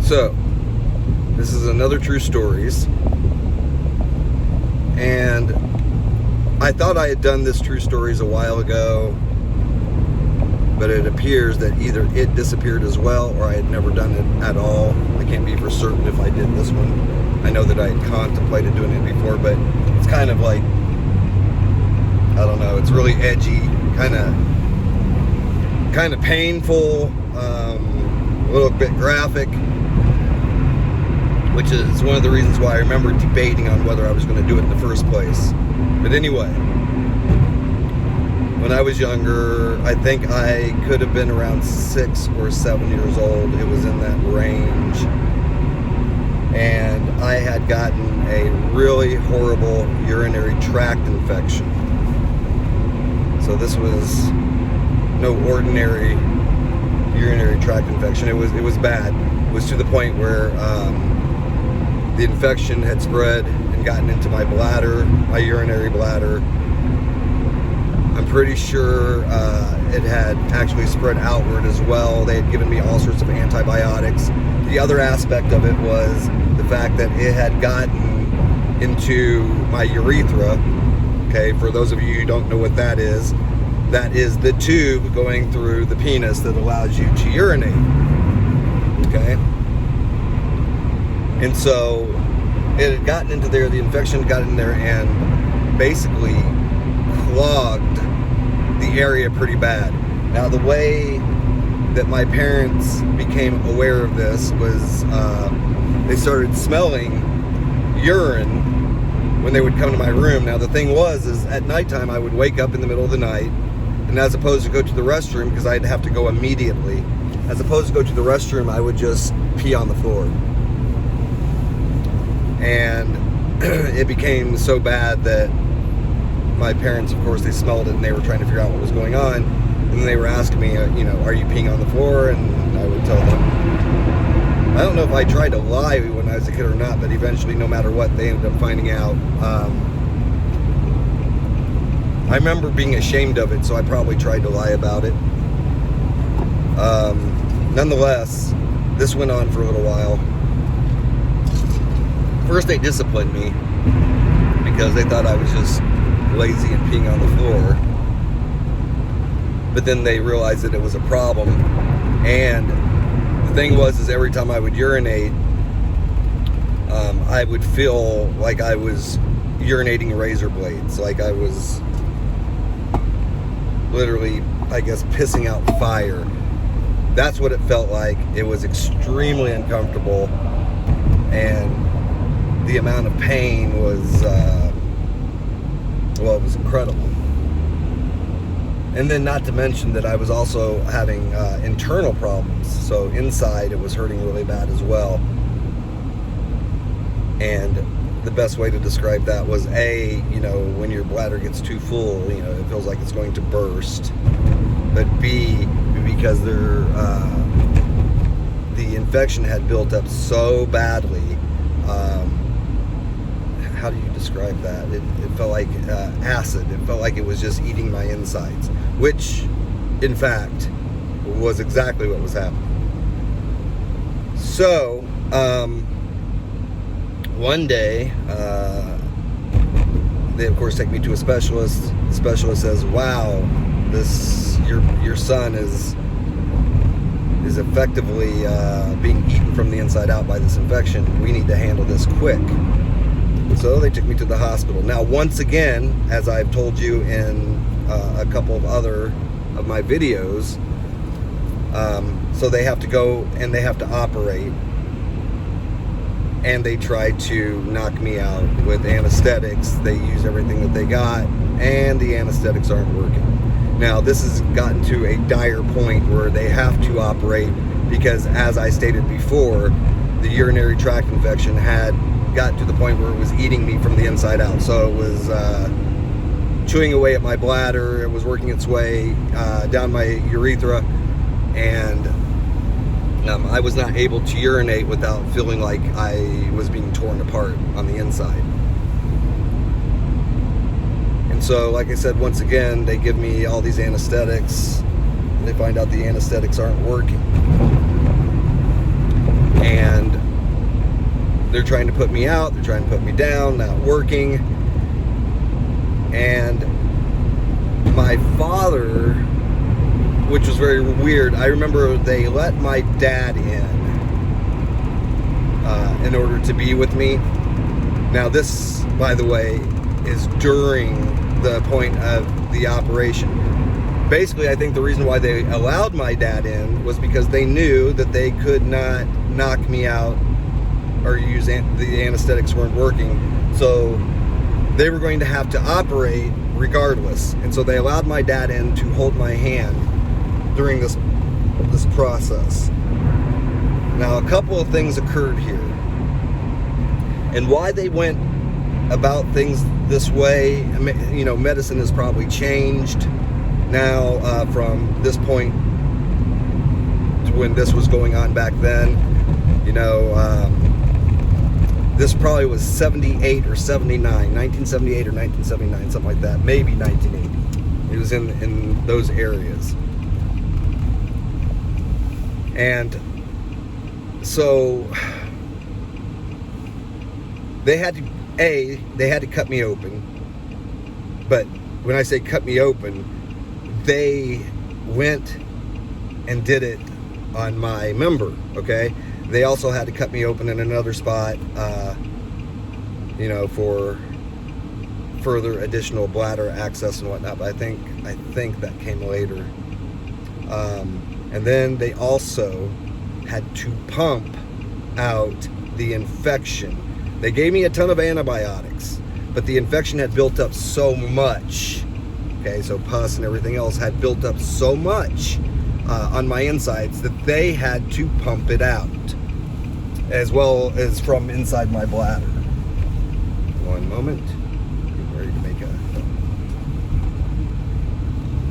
So, this is another true stories. And I thought I had done this true stories a while ago, but it appears that either it disappeared as well or I had never done it at all. I can't be for certain if I did this one. I know that I had contemplated doing it before, but it's kind of like, I don't know, it's really edgy, kind of painful, a little bit graphic, which is one of the reasons why I remember debating on whether I was going to do it in the first place. But anyway, when I was younger, I think I could have been around 6 or 7 years old. It was in that range. And I had gotten a really horrible urinary tract infection. So this was no ordinary urinary tract infection. It was bad. It was to the point where the infection had spread and gotten into my bladder, my urinary bladder. I'm pretty sure it had actually spread outward as well. They had given me all sorts of antibiotics. The other aspect of it was the fact that it had gotten into my urethra. Okay, for those of you who don't know what that is the tube going through the penis that allows you to urinate. Okay? And so it had gotten into there, the infection got in there and basically clogged the area pretty bad. Now, the way that my parents became aware of this was they started smelling urine when they would come to my room. Now, the thing was, is at nighttime I would wake up in the middle of the night, and as opposed to go to the restroom, because I'd have to go immediately, as opposed to go to the restroom, I would just pee on the floor. And it became so bad that my parents, of course, they smelled it and they were trying to figure out what was going on. And they were asking me, are you peeing on the floor? And I would tell them. I don't know if I tried to lie when I was a kid or not, but eventually, no matter what, they ended up finding out. I remember being ashamed of it, so I probably tried to lie about it. Nonetheless, this went on for a little while. First, they disciplined me because they thought I was just lazy and peeing on the floor. But then they realized that it was a problem. And the thing was, is every time I would urinate, I would feel like I was urinating razor blades, like I was literally, I guess, pissing out fire. That's what it felt like. It was extremely uncomfortable, and the amount of pain was, it was incredible. And then not to mention that I was also having internal problems. So inside it was hurting really bad as well. And the best way to describe that was when your bladder gets too full, it feels like it's going to burst. But B, because the infection had built up so badly. How do you describe that? It felt like acid. It felt like it was just eating my insides, which, in fact, was exactly what was happening. So, one day, they of course take me to a specialist. The specialist says, "Wow, your son is effectively being eaten from the inside out by this infection. We need to handle this quick." So they took me to the hospital. Now, once again, as I've told you in a couple of other of my videos, so they have to go and they have to operate, and they try to knock me out with anesthetics. They use everything that they got, and the anesthetics aren't working. Now, this has gotten to a dire point where they have to operate because, as I stated before, the urinary tract infection had got to the point where it was eating me from the inside out. So it was chewing away at my bladder. It was working its way down my urethra, and I was not able to urinate without feeling like I was being torn apart on the inside. And so, like I said, once again, they give me all these anesthetics. They find out the anesthetics aren't working. and they're trying to put me out, they're trying to put me down, not working. And my father, which was very weird, I remember they let my dad in order to be with me. Now this, by the way, is during the point of the operation. Basically, I think the reason why they allowed my dad in was because they knew that they could not knock me out or use the anesthetics weren't working. So they were going to have to operate regardless. And so they allowed my dad in to hold my hand during this process. Now, a couple of things occurred here. And why they went about things this way, you know, medicine has probably changed now from this point to when this was going on back then. You know, this probably was 78 or 79, 1978 or 1979, something like that, maybe 1980. It was in those areas. And so they had to cut me open. But when I say cut me open, they went and did it on my member, okay? They also had to cut me open in another spot, you know, for further additional bladder access and whatnot, but I think that came later. And then they also had to pump out the infection. They gave me a ton of antibiotics, but the infection had built up so much, okay, so pus and everything else had built up so much on my insides that they had to pump it out, as well as from inside my bladder. One moment. I'm ready to make a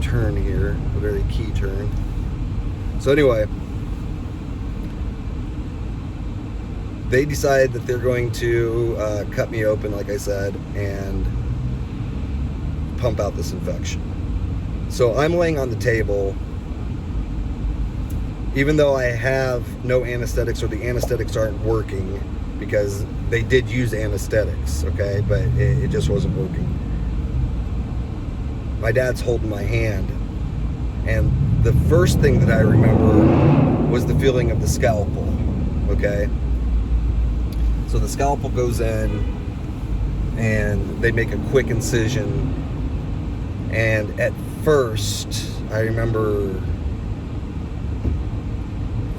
turn here, a very key turn. So anyway, they decided that they're going to cut me open, like I said, and pump out this infection. So I'm laying on the table, even though I have no anesthetics, or the anesthetics aren't working, because they did use anesthetics, okay, but it just wasn't working. My dad's holding my hand, and the first thing that I remember was the feeling of the scalpel, okay? So the scalpel goes in, and they make a quick incision, and at first, I remember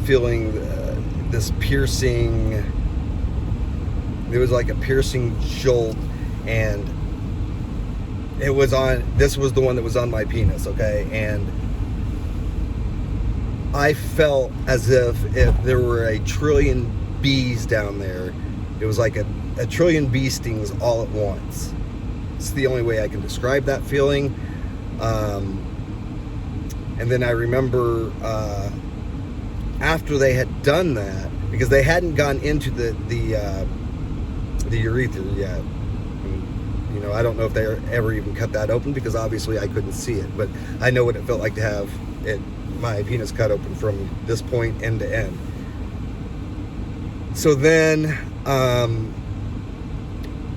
feeling this piercing, it was like a piercing jolt, and this was the one that was on my penis, okay? And I felt as if there were a trillion bees down there. It was like a trillion bee stings all at once. It's the only way I can describe that feeling. And then I remember after they had done that, because they hadn't gone into the urethra yet. And, you know, I don't know if they ever even cut that open, because obviously I couldn't see it. But I know what it felt like to have my penis cut open from this point end to end. So then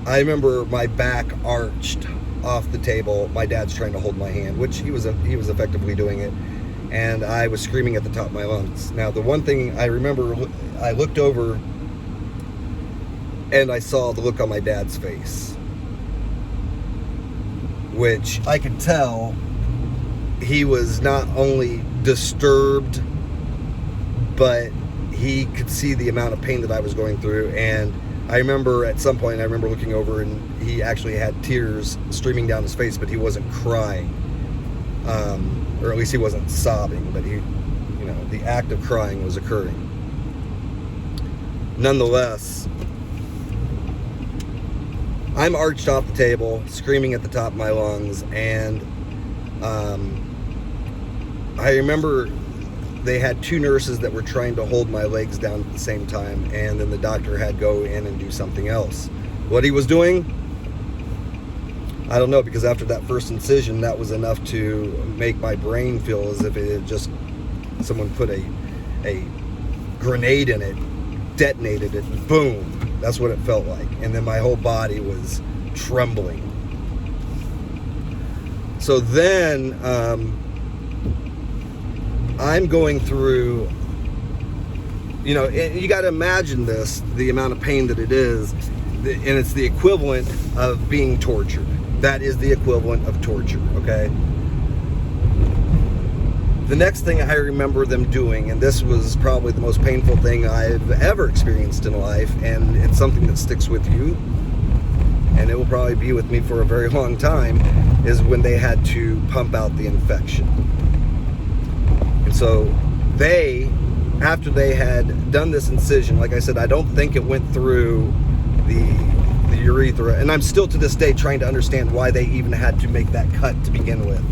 I remember my back arched off the table. My dad's trying to hold my hand, which he was effectively doing it, and I was screaming at the top of my lungs. Now, the one thing I remember, I looked over and I saw the look on my dad's face, which I could tell he was not only disturbed, but he could see the amount of pain that I was going through. And I remember at some point, I remember looking over, and he actually had tears streaming down his face, but he wasn't crying, or at least he wasn't sobbing, but he, you know, the act of crying was occurring. Nonetheless, I'm arched off the table, screaming at the top of my lungs, and I remember they had two nurses that were trying to hold my legs down at the same time, and then the doctor had to go in and do something else. What he was doing, I don't know, because after that first incision, that was enough to make my brain feel as if it had just, someone put a grenade in it detonated it. Boom. That's what it felt like. And then my whole body was trembling. So then I'm going through, you know, you got to imagine this, the amount of pain that it is, and it's the equivalent of being tortured. That is the equivalent of torture, okay? The next thing I remember them doing, and this was probably the most painful thing I've ever experienced in life, and it's something that sticks with you, and it will probably be with me for a very long time, is when they had to pump out the infection. And so they, after they had done this incision, like I said, I don't think it went through the urethra, and I'm still to this day trying to understand why they even had to make that cut to begin with.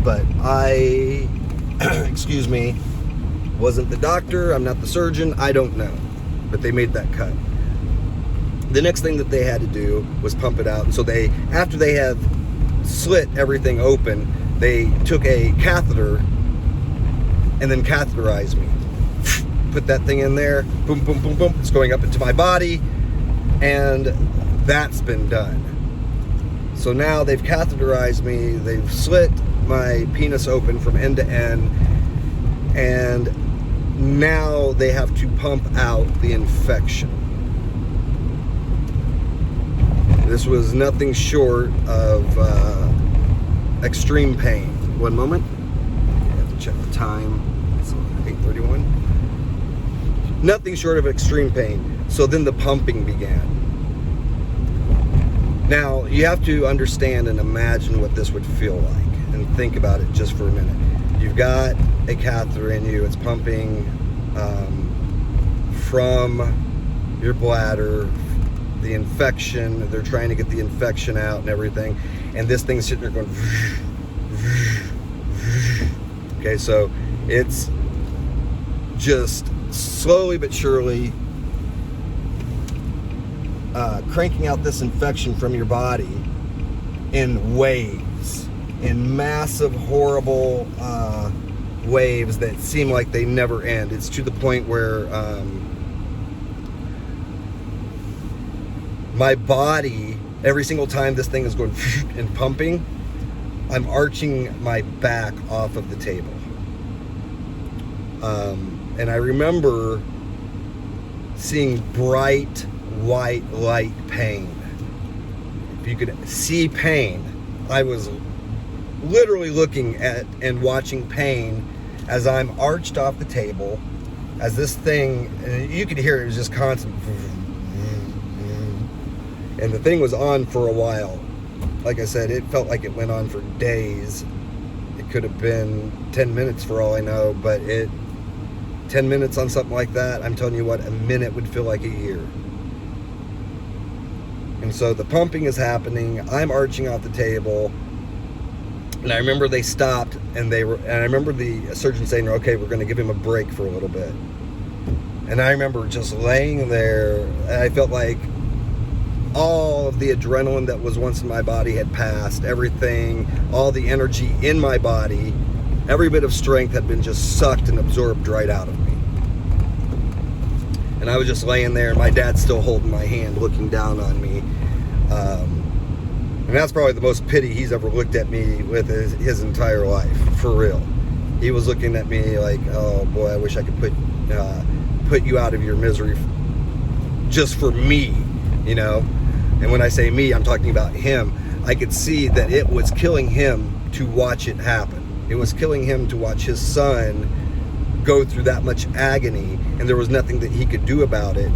But I, excuse me, wasn't the doctor, I'm not the surgeon, I don't know. But they made that cut. The next thing that they had to do was pump it out. So they, after they had slit everything open, they took a catheter and then catheterized me. Put that thing in there, boom, boom, boom, boom. It's going up into my body, and that's been done. So now they've catheterized me, they've slit my penis open from end to end, and now they have to pump out the infection. This was nothing short of extreme pain. One moment. I have to check the time. It's 8:31. Nothing short of extreme pain. So then the pumping began. Now, you have to understand and imagine what this would feel like, and think about it just for a minute. You've got a catheter in you. It's pumping from your bladder, the infection. They're trying to get the infection out and everything, and this thing's sitting there going. Okay, so it's just slowly but surely cranking out this infection from your body in waves, in massive, horrible waves that seem like they never end. It's to the point where my body, every single time this thing is going and pumping, I'm arching my back off of the table. And I remember seeing bright white light pain. If you could see pain, I was literally looking at and watching pain as I'm arched off the table, as this thing, and you could hear it was just constant. And the thing was on for a while. Like I said, it felt like it went on for days. It could have been 10 minutes for all I know, but 10 minutes on something like that, I'm telling you what, a minute would feel like a year. And so the pumping is happening, I'm arching off the table, and I remember they stopped, and I remember the surgeon saying, okay, we're gonna give him a break for a little bit. And I remember just laying there, and I felt like all of the adrenaline that was once in my body had passed, everything, all the energy in my body, every bit of strength had been just sucked and absorbed right out of me. And I was just laying there, and my dad's still holding my hand, looking down on me. And that's probably the most pity he's ever looked at me with his entire life, for real. He was looking at me like, oh boy, I wish I could put you out of your misery just for me, you know? And when I say me, I'm talking about him. I could see that it was killing him to watch it happen. It was killing him to watch his son go through that much agony, and there was nothing that he could do about it.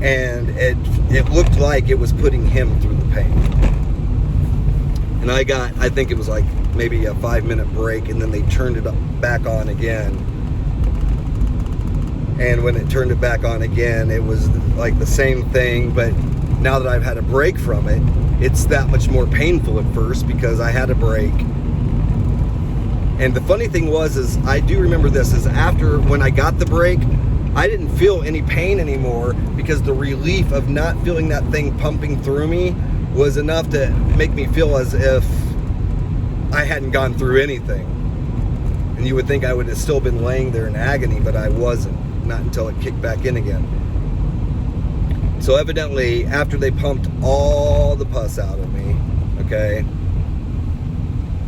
And it looked like it was putting him through the pain. And I think it was like maybe a 5-minute break, and then they turned it back on again. And when it turned it back on again, it was like the same thing, but now that I've had a break from it, it's that much more painful at first because I had a break. And the funny thing is I do remember this, is after, when I got the break, I didn't feel any pain anymore, because the relief of not feeling that thing pumping through me was enough to make me feel as if I hadn't gone through anything. And you would think I would have still been laying there in agony, but I wasn't. not until it kicked back in again. So evidently, after they pumped all the pus out of me, okay,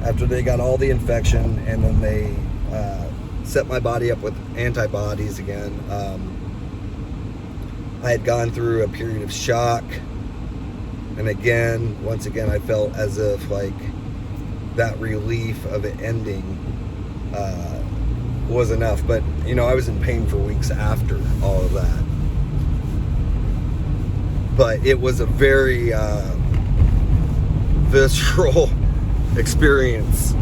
after they got all the infection, and then they set my body up with antibodies again, I had gone through a period of shock, and again, once again, I felt as if like that relief of it ending was enough. But you know, I was in pain for weeks after all of that. But it was a very visceral experience.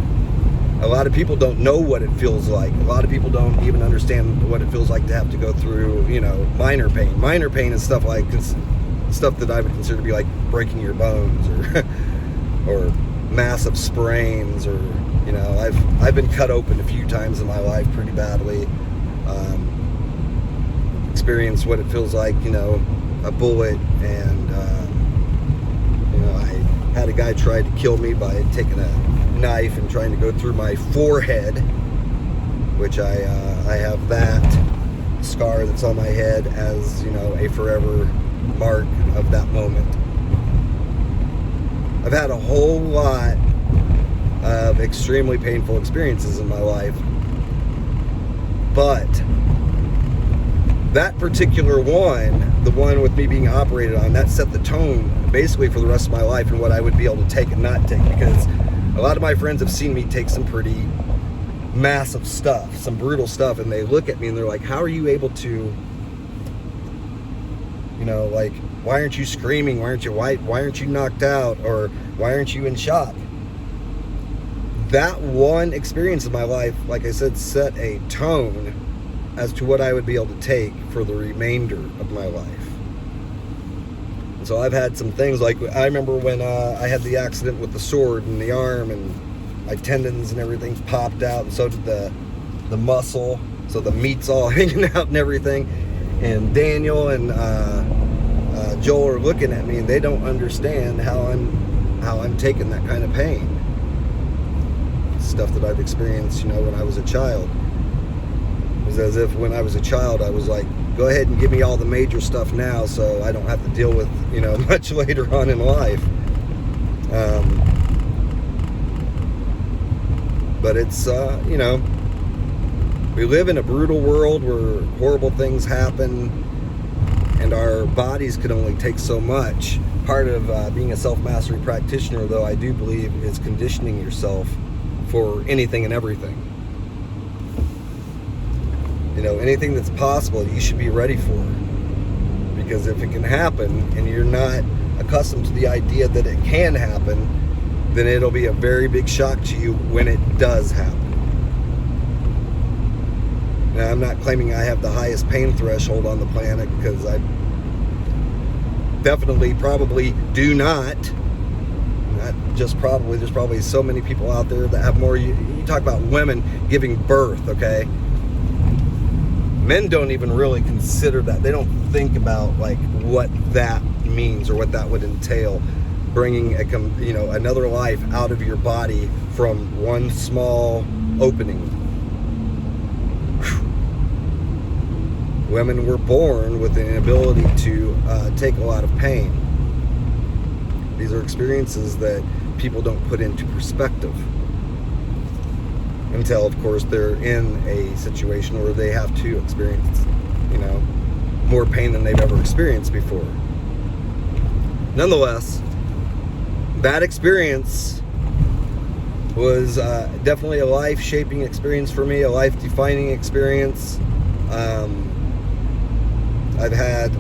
A lot of people don't know what it feels like. A lot of people don't even understand what it feels like to have to go through, you know, minor pain. Minor pain is stuff like stuff that I would consider to be like breaking your bones or massive sprains, or you know, I've been cut open a few times in my life pretty badly. Experienced what it feels like, you know, a bullet, and you know, I had a guy try to kill me by taking a knife and trying to go through my forehead, which I have that scar that's on my head as, you know, a forever mark of that moment. I've had a whole lot of extremely painful experiences in my life, but that particular one, the one with me being operated on, that set the tone basically for the rest of my life and what I would be able to take and not take, because a lot of my friends have seen me take some pretty massive stuff, some brutal stuff, and they look at me and they're like, how are you able to, you know, like, why aren't you screaming? Why aren't you knocked out? Or why aren't you in shock? That one experience in my life, like I said, set a tone as to what I would be able to take for the remainder of my life. And so I've had some things, like I remember when I had the accident with the sword in the arm, and my tendons and everything popped out, and so did the muscle, so the meat's all hanging out and everything. And Daniel and Joel are looking at me, and they don't understand how I'm taking that kind of pain. Stuff that I've experienced, you know, when I was a child. It was as if when I was a child, I was like, go ahead and give me all the major stuff now so I don't have to deal with, you know, much later on in life. But it's, you know, we live in a brutal world where horrible things happen, and our bodies can only take so much. Part of being a self-mastery practitioner, though, I do believe, is conditioning yourself for anything and everything. You know, anything that's possible, you should be ready for. Because if it can happen and you're not accustomed to the idea that it can happen, then it'll be a very big shock to you when it does happen. Now, I'm not claiming I have the highest pain threshold on the planet, because I definitely probably do not. Not just probably, there's probably so many people out there that have more. You talk about women giving birth, okay? Men don't even really consider that. They don't think about like what that means or what that would entail, bringing another life out of your body from one small opening. Women were born with an ability to take a lot of pain. These are experiences that people don't put into perspective until, of course, they're in a situation where they have to experience, you know, more pain than they've ever experienced before. Nonetheless, that experience was definitely a life-shaping experience for me, a life-defining experience. I've had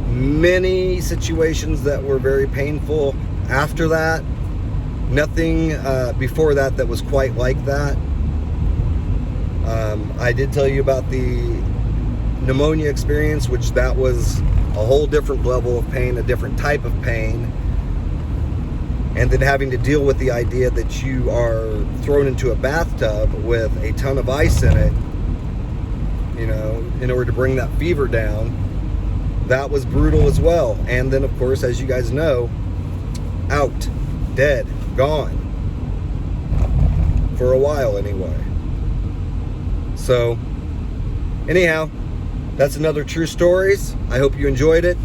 many situations that were very painful after that. Nothing before that was quite like that. I did tell you about the pneumonia experience, which that was a whole different level of pain, a different type of pain. And then having to deal with the idea that you are thrown into a bathtub with a ton of ice in it, you know, in order to bring that fever down. That was brutal as well. And then, of course, as you guys know, out, dead, gone. For a while, anyway. So, Anyhow, that's another True Stories. I hope you enjoyed it.